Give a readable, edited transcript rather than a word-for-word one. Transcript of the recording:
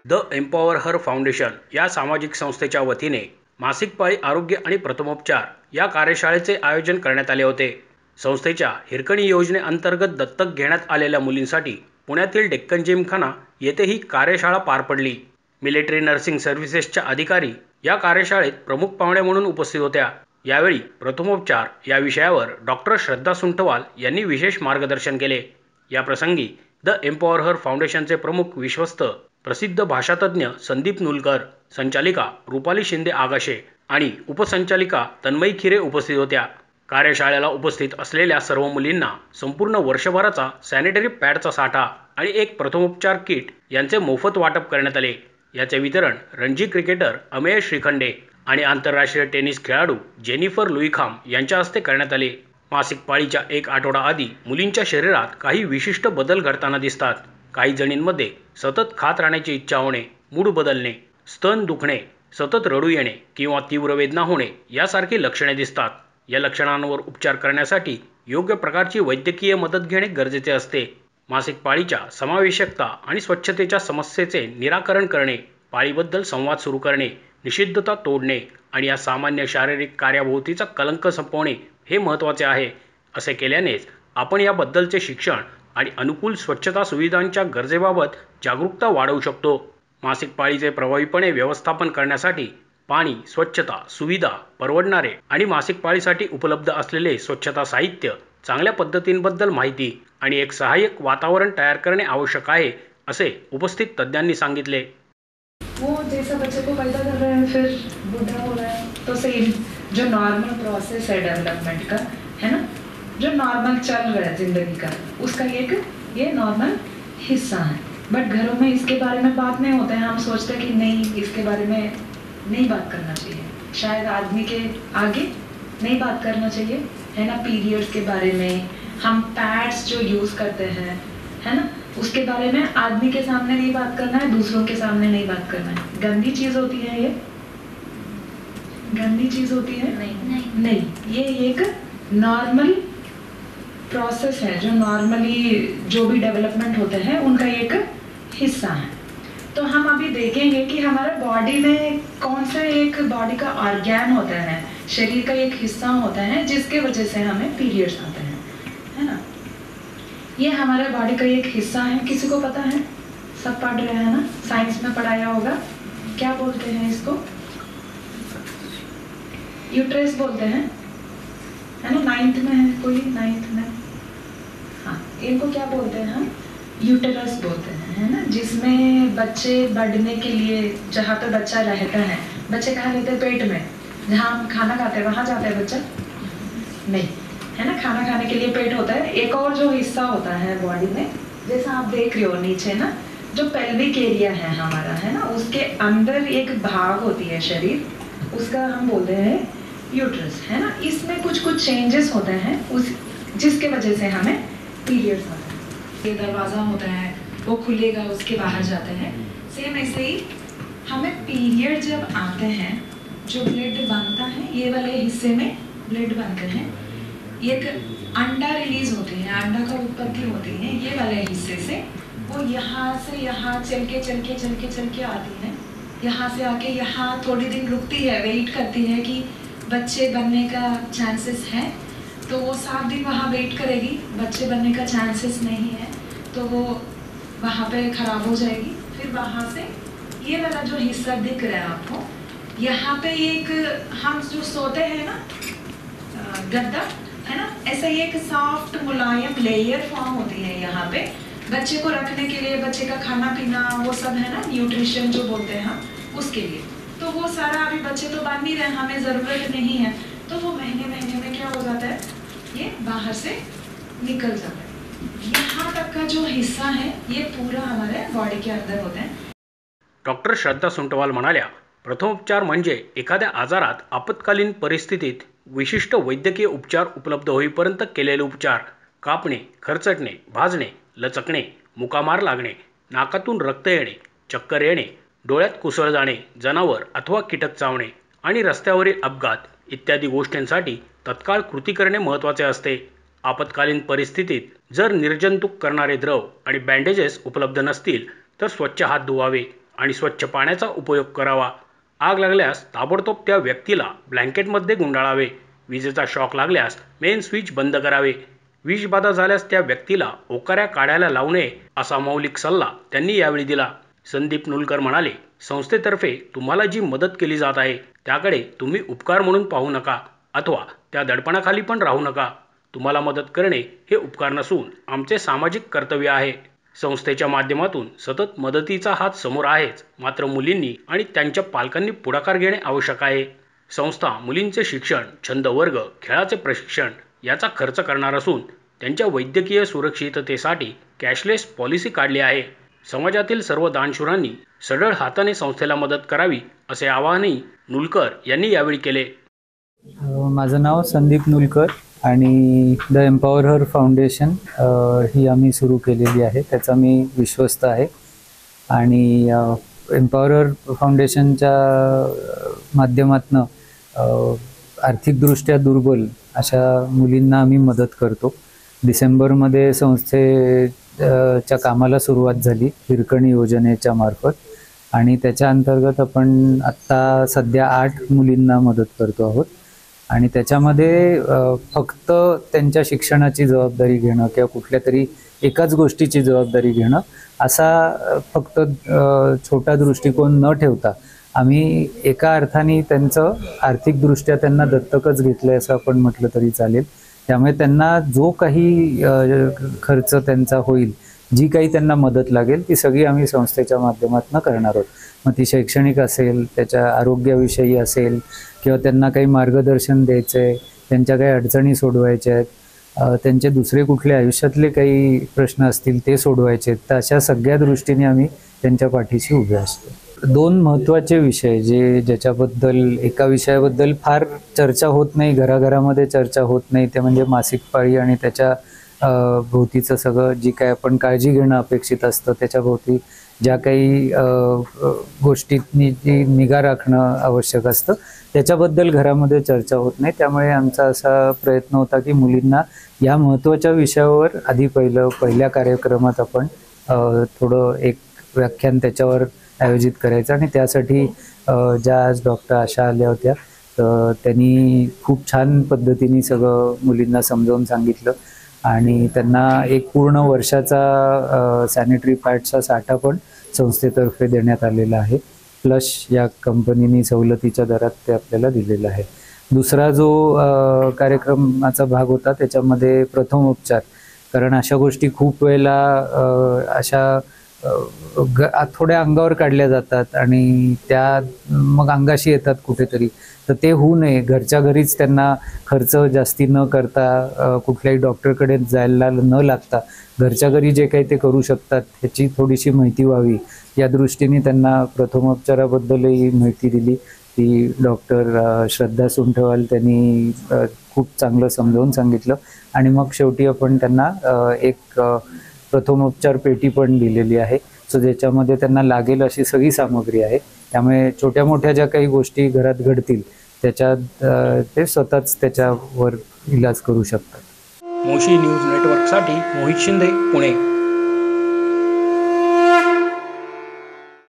The empower her foundation या सामाजिक संस्थेच्या वतीने मासिक पाळी आरोग्य आणि प्रथमोपचार या कार्यशाळेचे आयोजन करण्यात आले होते. संस्थेच्या हिरकणी योजनेअंतर्गत दत्तक घेण्यात आलेल्या मुलींसाठी पुण्यातील डेक्कन जिमखाना येथे ही कार्यशाळा पार पडली. मिलिटरी नर्सिंग सर्व्हिसेसच्या अधिकारी या कार्यशाळेत प्रमुख पाहुण्या म्हणून उपस्थित होत्या. यावेळी प्रथमोपचार या विषयावर डॉक्टर श्रद्धा सुंठवाल यांनी विशेष मार्गदर्शन केले. याप्रसंगी द एम्पॉवर हर फाउंडेशनचे प्रमुख विश्वस्त प्रसिद्ध भाषातज्ञ संदीप नुलकर, संचालिका रुपाली शिंदे आगाशे आणि उपसंचालिका तन्मयी खिरे उपस्थित होत्या. कार्यशाळेला उपस्थित असलेल्या सर्व मुलींना संपूर्ण वर्षभराचा सॅनिटरी पॅडचा साठा आणि एक प्रथमोपचार किट यांचे मोफत वाटप करण्यात आले. याचे वितरण रणजी क्रिकेटर अमेय श्रीखंडे आणि आंतरराष्ट्रीय टेनिस खेळाडू जेनिफर लुईखाम यांच्या हस्ते करण्यात आले. मासिक पाळीच्या एक आठवडा आधी मुलींच्या शरीरात काही विशिष्ट बदल घडताना दिसतात. काही जणींमध्ये सतत खात राहण्याची इच्छा होणे, मूड बदलणे, स्तन दुखणे, सतत रडू येणे किंवा तीव्र वेदना होणे यासारखी लक्षणे दिसतात. या लक्षणांवर उपचार करण्यासाठी योग्य प्रकारची वैद्यकीय मदत घेणे गरजेचे असते. मासिक पाळीच्या समावेशकता आणि स्वच्छतेच्या समस्येचे निराकरण करणे, पाळीबद्दल संवाद सुरू करणे, निषिद्धता तोडणे आणि या सामान्य शारीरिक कार्याभोवतीचा कलंक संपवणे हे महत्त्वाचे आहे. असे केल्यानेच आपण याबद्दलचे शिक्षण आणि अनुकूल स्वच्छता सुविधांच्या गरजेबाबत जागरूकता वाढवू शकतो. मासिक पाळीचे प्रभावीपणे व्यवस्थापन करण्यासाठी पाणी, स्वच्छता, सुविधा, परवडणारे आणि मासिक पाळीसाठी उपलब्ध असलेले स्वच्छता साहित्य, चांगल्या पद्धतींबद्दल माहिती आणि एक सहाय्यक वातावरण तयार करणे आवश्यक आहे, असे उपस्थित तज्ज्ञांनी सांगितले. वो जैसा बच्चे को पैदा कर रहे हैं फिर बूढ़ा हो रहा है, तो सेम जो नॉर्मल प्रोसेस है डेवलपमेंट का, है ना, जो नॉर्मल चल रहा है जिंदगी का, उसका ये नॉर्मल हिस्सा है. बट घरों में इसके बारे में बात नहीं होता है. हम सोचते हैं कि नहीं, इसके बारे में नहीं बात करना चाहिए, शायद आदमी के आगे नहीं बात करना चाहिए, है ना. पीरियड्स के बारे में, हम पैड्स जो यूज़ करते हैं, है ना, उसके बारे में आदमी के सामने नहीं बात करना है, दूसरों के सामने नहीं बात करना है. गंदी चीज़ होती है ये, गंदी चीज़ होती है नहीं. ये एक नॉर्मल प्रोसेस है जो नॉर्मली जो भी डेवलपमेंट होते हैं उनका एक हिस्सा है. तो हम अभी देखेंगे कि हमारे बॉडी में कौन सा एक बॉडी का ऑर्गन होता है, शरीर का एक हिस्सा होता है जिसके वजह से हमें पीरियड्स आते हैं, है ना. ये हमारे बॉडी का एक हिस्सा है. किसी को पता है? सब पढ़ रहे हैं ना, साइंस में पढ़ाया होगा. क्या बोलते हैं इसको? यूट्रस बोलते हैं, है ना. 9th में है कोई? 9th में, हाँ. इनको क्या बोलते हैं हम? यूटेरस बोलते हैं, है ना, जिसमें बच्चे बढ़ने के लिए, जहाँ पे बच्चा रहता है. बच्चे कहाँ रहते हैं? पेट में. जहाँ हम खाना खाते हैं वहाँ जाता है बच्चा? नहीं, है ना. खाना खाने के लिए पेट होता है. एक और जो हिस्सा होता है बॉडी में, जैसा आप देख रहे हो नीचे ना, जो पेल्विक एरिया है हमारा, है ना, उसके अंदर एक भाग होती है शरीर, उसका हम बोलते हैं यूट्रस, है ना. इसमें कुछ चेंजेस होते हैं जिसके वजह से हमें पीरियड्स आते हैं. ये दरवाज़ा होता है, वो खुलेगा, उसके बाहर जाते हैं. सेम ऐसे ही हमें पीरियड जब आते हैं, जो ब्लड बनता है, ये वाले हिस्से में ब्लड बनते हैं. एक अंडा रिलीज होते हैं, अंडा का उत्पत्ति होती है ये वाले हिस्से से. वो यहाँ से यहाँ चल के आती है. यहाँ से आके यहाँ थोड़ी दिन रुकती है, वेट करती है कि बच्चे बनने का चांसेस है, तो वो 7 दिन वहाँ वेट करेगी. बच्चे बनने का चांसेस नहीं है तो वो वहाँ पे ख़राब हो जाएगी. फिर वहाँ से ये वाला जो हिस्सा दिख रहा है आपको, यहाँ पे एक हम जो सोते हैं ना, गद्दा, है ना, ऐसा ही एक सॉफ्ट मुलायम लेयर फॉर्म होती है यहाँ पे बच्चे को रखने के लिए. बच्चे का खाना पीना वो सब है ना, न्यूट्रिशन जो बोलते हैं हम, उसके लिए. तो वो सारा अभी बच्चे तो बन नहीं रहे, हमें ज़रूरत नहीं है, तो वो महीने में क्या हो जाता है, ये बाहर से निकल जाता है. यहाँ तक का जो हिस्सा है ये पूरा हमारे बॉडी के अंदर होता है. डॉक्टर श्रद्धा सुंठवाल म्हणाल्या, प्रथमोपचार म्हणजे एखाद्या आजारात आपत्कालीन परिस्थितीत विशिष्ट वैद्यकीय उपचार उपलब्ध होईपर्यंत केलेले उपचार. कापणे, खरचटणे, भाजणे, लचकणे, मुकामार लागणे, नाकातून रक्त येणे, चक्कर येणे, डोळ्यात कुसळ जाणे, जनावर अथवा कीटक चावणे आणि रस्त्यावरील अपघात इत्यादी गोष्टींसाठी तत्काळ कृती करणे महत्त्वाचे असते. आपत्कालीन परिस्थितीत जर निर्जंतुक करणारे द्रव आणि बँडेजेस उपलब्ध नसतील तर स्वच्छ हात धुवावे, आणि स्वच्छ पाण्याचा उपयोग करावा. आग लागल्यास ताबडतोब त्या व्यक्तीला ब्लँकेटमध्ये गुंडाळावे. विजेचा शॉक लागल्यास मेन स्विच बंद करावे. विषबाधा झाल्यास त्या व्यक्तीला ओकाऱ्या काढायला लावू नये असा मौलिक सल्ला त्यांनी यावेळी दिला. संदीप नुलकर म्हणाले, संस्थेतर्फे तुम्हाला जी मदत केली जात आहे त्याकडे तुम्ही उपकार म्हणून पाहू नका अथवा त्या दडपणाखाली पण राहू नका. तुम्हाला मदत करणे हे उपकार नसून आमचे सामाजिक कर्तव्य आहे. संस्थेच्या माध्यमातून सतत मदतीचा हात समोर आहेच, मात्र मुलींनी आणि त्यांच्या पालकांनी पुढाकार घेणे आवश्यक आहे. संस्था मुलींचे शिक्षण, छंद वर्ग, खेळाचे प्रशिक्षण याचा खर्च करणार असून त्यांच्या वैद्यकीय सुरक्षिततेसाठी कॅशलेस पॉलिसी काढली आहे. समाजातील सर्व दानशूरांनी सढळ हाताने संस्थेला मदत करावी असे आवाहनही नुलकर यांनी यावेळी केले. माझं नाव संदीप नुलकर आणि द एम्पॉवर हर फाउंडेशन ही आम्ही सुरू केलेली आहे. त्याचा मी विश्वस्त आहे आणि एम्पॉवर हर फाउंडेशनच्या माध्यमातून आर्थिकदृष्ट्या दुर्बल अशा मुलींना आम्ही मदत करतो. डिसेंबरमध्ये संस्थेच्या कामाला सुरुवात झाली हिरकणी योजनेच्या मार्फत आणि त्याच्या अंतर्गत आपण आत्ता सध्या 8 मुलींना मदत करतो आहोत आणि त्याच्यामध्ये फक्त त्यांच्या शिक्षणाची जबाबदारी घेणं किंवा कुठल्या तरी एकाच गोष्टीची जबाबदारी घेणं असा फक्त छोटा दृष्टिकोन न ठेवता आम्ही एका अर्थाने त्यांचं आर्थिकदृष्ट्या त्यांना दत्तकच घेतलं आहे असं आपण म्हटलं तरी चालेल. त्यामुळे त्यांना जो काही खर्च त्यांचा होईल, जी काही त्यांना मदत लागेल ती सगळी आम्ही संस्थेच्या माध्यमातून करणार आहोत. मग ती शैक्षणिक असेल, त्याच्या आरोग्याविषयी असेल किंवा त्यांना काही मार्गदर्शन द्यायचं आहे, त्यांच्या काही अडचणी सोडवायच्या आहेत, त्यांचे दुसरे कुठले आयुष्यातले काही प्रश्न असतील ते सोडवायचे आहेत, तर अशा सगळ्या दृष्टीने आम्ही त्यांच्या पाठीशी उभे असतो. 2 महत्त्वाचे विषय ज्याच्याबद्दल एका विषयाबद्दल फार चर्चा होत नाही, घराघरामध्ये चर्चा होत नाही, ते म्हणजे मासिक पाळी आणि त्याच्या भोवतीचं सगळं जी काय आपण काळजी घेणं अपेक्षित असतं त्याच्या भोवती ज्या काही गोष्टींनी जी निगा राखणं आवश्यक असतं त्याच्याबद्दल घरामध्ये चर्चा होत नाही. त्यामुळे आमचा असा प्रयत्न होता की मुलींना या महत्त्वाच्या विषयावर आधी पहिल्या कार्यक्रमात आपण थोडं एक व्याख्यान त्याच्यावर आयोजित करायचं आणि त्यासाठी ज्या आज डॉक्टर आशा आल्या होत्या तर त्यांनी खूप छान पद्धतीने सगळं मुलींना समजावून सांगितलं आणि त्यांना एक पूर्ण वर्षाचा सॅनिटरी पॅडचा साठा पण संस्थेतर्फे देण्यात आलेला आहे. प्लस या कंपनीने सवलतीच्या दरात ते आपल्याला दिलेलं आहे. दुसरा जो कार्यक्रमाचा भाग होता त्याच्यामध्ये प्रथमोपचार, कारण अशा गोष्टी खूप वेळेला अशा थोड्या अंगावर काढल्या जातात आणि त्या मग अंगाशी येतात कुठेतरी, तर ते होऊ नये, घरच्या घरीच त्यांना खर्च जास्ती न करता कुठल्याही डॉक्टरकडे जायला न लागता घरच्या घरी जे काही ते करू शकतात ह्याची थोडीशी माहिती व्हावी या दृष्टीने त्यांना प्रथमोपचाराबद्दलही माहिती दिली. ती डॉक्टर श्रद्धा सुंठवाल त्यांनी खूप चांगलं समजावून सांगितलं आणि मग शेवटी आपण त्यांना एक प्रथमोपचार पेटी पण दिलेली आहे. सो ज्याच्यामध्ये त्यांना लागेल अशी सगळी सामग्री आहे. त्यामुळे छोट्या मोठ्या ज्या काही गोष्टी घरात घडतील त्याच्यात ते स्वतःच त्याच्यावर इलाज करू शकतात. मोशी न्यूज नेटवर्कसाठी मोहित शिंदे, पुणे.